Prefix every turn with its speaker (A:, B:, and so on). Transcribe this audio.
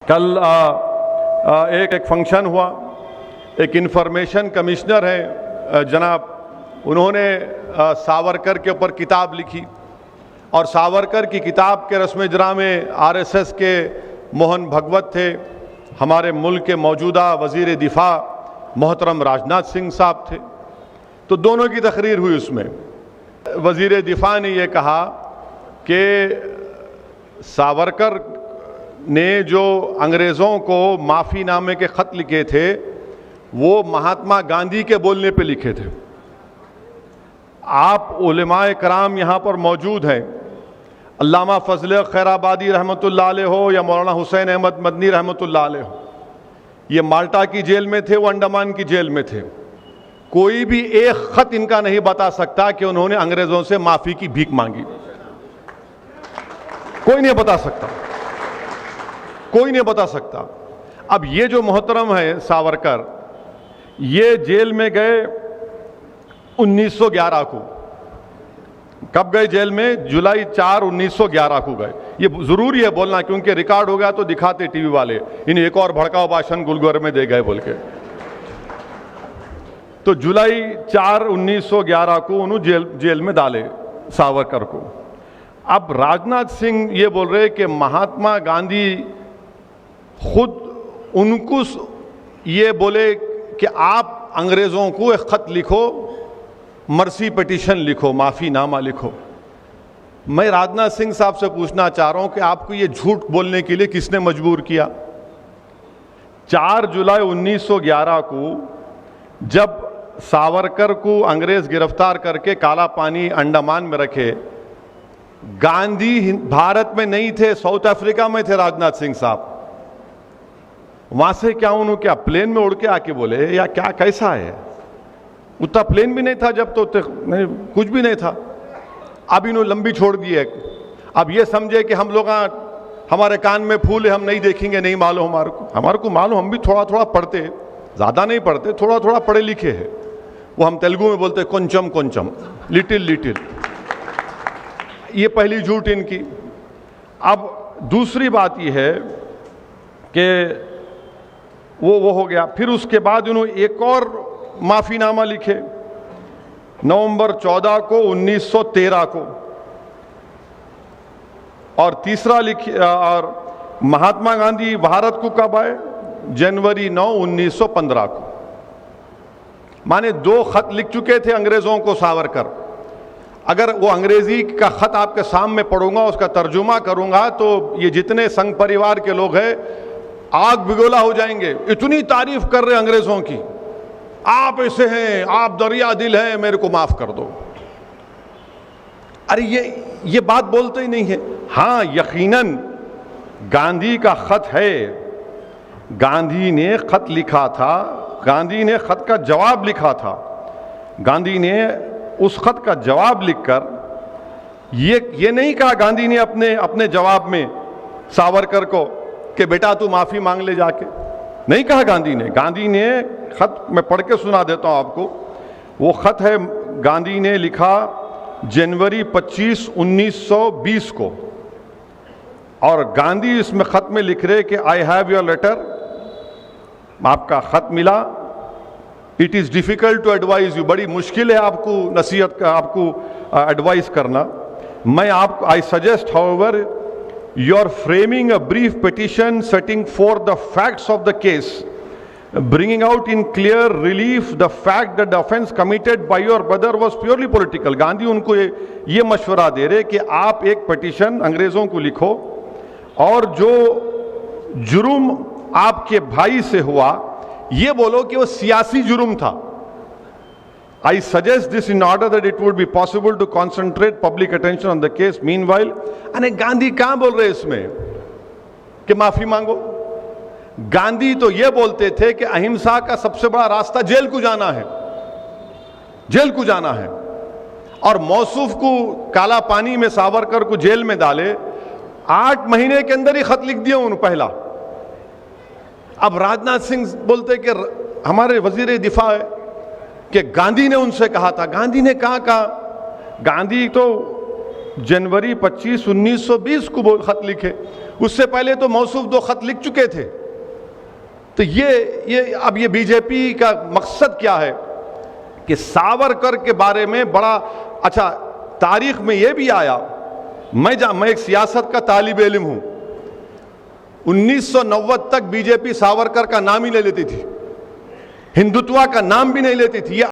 A: कल एक फंक्शन हुआ, एक इंफॉर्मेशन कमिश्नर है जनाब, उन्होंने सावरकर के ऊपर किताब लिखी और सावरकर की किताब के रस्म इजरा में आरएसएस के मोहन भगवत थे, हमारे मुल्क के मौजूदा वज़ीर दिफा मोहतरम राजनाथ सिंह साहब थे। तो दोनों की तकरीर हुई। उसमें वज़ीर दिफा ने यह कहा कि सावरकर ने जो अंग्रेज़ों को माफ़ीनामे के ख़त लिखे थे वो महात्मा गांधी के बोलने पे लिखे थे। आप उलमाए कराम यहाँ पर मौजूद हैं, अल्लामा फजल खैराबादी रहमतुल्लाह अलैह हो या मौलाना हुसैन अहमद मदनी रहमतुल्लाह अलैह हो, ये माल्टा की जेल में थे, वो अंडमान की जेल में थे। कोई भी एक ख़त इनका नहीं बता सकता कि उन्होंने अंग्रेज़ों से माफ़ी की भीख मांगी। कोई नहीं बता सकता, कोई नहीं बता सकता। अब ये जो मोहतरम है सावरकर, ये जेल में गए 1911 को। कब गए जेल में? जुलाई 4, 1911 को गए। ये जरूरी है बोलना क्योंकि रिकॉर्ड हो गया तो दिखाते टीवी वाले, इन्हें एक और भड़काऊ भाषण गुलगोर में दे गए बोल के। तो जुलाई 4, 1911 को उन्होंने जेल में डाले सावरकर को। अब राजनाथ सिंह ये बोल रहे कि महात्मा गांधी खुद उनको ये बोले कि आप अंग्रेज़ों को एक ख़त लिखो, मर्सी पिटीशन लिखो, माफ़ीनामा लिखो। मैं राजनाथ सिंह साहब से पूछना चाह रहा हूं कि आपको ये झूठ बोलने के लिए किसने मजबूर किया? 4 जुलाई 1911 को जब सावरकर को अंग्रेज़ गिरफ्तार करके काला पानी अंडमान में रखे, गांधी भारत में नहीं थे, साउथ अफ्रीका में थे राजनाथ सिंह साहब। वहां से क्या उन्होंने क्या प्लेन में उड़ के आके बोले या क्या, कैसा है? उतना प्लेन भी नहीं था जब, तो नहीं, कुछ भी नहीं था। अब इन्होंने लंबी छोड़ दी है। अब ये समझे कि हम लोग हमारे कान में फूल है, हम नहीं देखेंगे, नहीं मालूम हमारे को मालूम, हम भी थोड़ा थोड़ा पढ़ते, ज़्यादा नहीं पढ़ते, थोड़ा थोड़ा पढ़े लिखे हैं। वो हम तेलुगु में बोलते కొంచెం కొంచెం, लिटिल लिटिल। ये पहली झूठ इनकी। अब दूसरी बात यह है कि वो हो गया। फिर उसके बाद उन्होंने एक और माफ़ीनामा लिखे नवंबर 14 को 1913 को, और तीसरा लिखे और महात्मा गांधी भारत को कब आए? जनवरी 9, 1915 को। माने 2 खत लिख चुके थे अंग्रेज़ों को सावरकर। अगर वो अंग्रेजी का खत आपके सामने पढ़ूंगा, उसका तर्जुमा करूंगा, तो ये जितने संघ परिवार के लोग हैं आग बिगोला हो जाएंगे। इतनी तारीफ कर रहे अंग्रेजों की, आप ऐसे हैं, आप दरिया दिल हैं, मेरे को माफ कर दो। अरे ये बात बोलते ही नहीं है। हाँ, यकीनन गांधी का खत है, गांधी ने खत लिखा था, गांधी ने खत का जवाब लिखा था। गांधी ने उस खत का जवाब लिखकर ये नहीं कहा गांधी ने अपने जवाब में सावरकर को कि बेटा तू माफी मांग ले जाके, नहीं कहा गांधी ने। गांधी ने खत मैं पढ़ के सुना देता हूं आपको। वो खत है, गांधी ने लिखा जनवरी 25, 1920 को, और गांधी इसमें खत में लिख रहे कि आई हैव योर लेटर, आपका खत मिला। It is difficult to advise you, बड़ी मुश्किल है आपको नसीहत का, आपको एडवाइस करना। मैं आपको I suggest however you are framing a brief petition setting forth the facts of the case, bringing out in clear relief the fact that the offense committed by your brother was purely political. Gandhi उनको ये मशवरा दे रहे कि आप एक petition अंग्रेज़ों को लिखो और जो जुर्म आपके भाई से हुआ ये बोलो कि वो सियासी जुर्म था। I suggest this in order that it would be possible to concentrate public attention on the case. Meanwhile, अरे गांधी कहां बोल रहे इसमें कि माफी मांगो? गांधी तो ये बोलते थे कि अहिंसा का सबसे बड़ा रास्ता जेल को जाना है, जेल को जाना है। और मौसूफ को काला पानी में सावरकर को जेल में डाले, 8 महीने के अंदर ही खत लिख दिया उन्होंने पहला। अब राजनाथ सिंह बोलते कि हमारे वजीर दिफा है कि गांधी ने उनसे कहा था। गांधी ने कहा गांधी तो जनवरी 25, 1920 को खत लिखे। उससे पहले तो मौसूफ 2 खत लिख चुके थे। तो अब ये बीजेपी का मकसद क्या है कि सावरकर के बारे में बड़ा अच्छा, तारीख में ये भी आया, मैं एक सियासत का तालिब इल्म हूं, 1990 तक बीजेपी सावरकर का नाम ही नहीं लेती थी, हिंदुत्व का नाम भी नहीं लेती थी। ये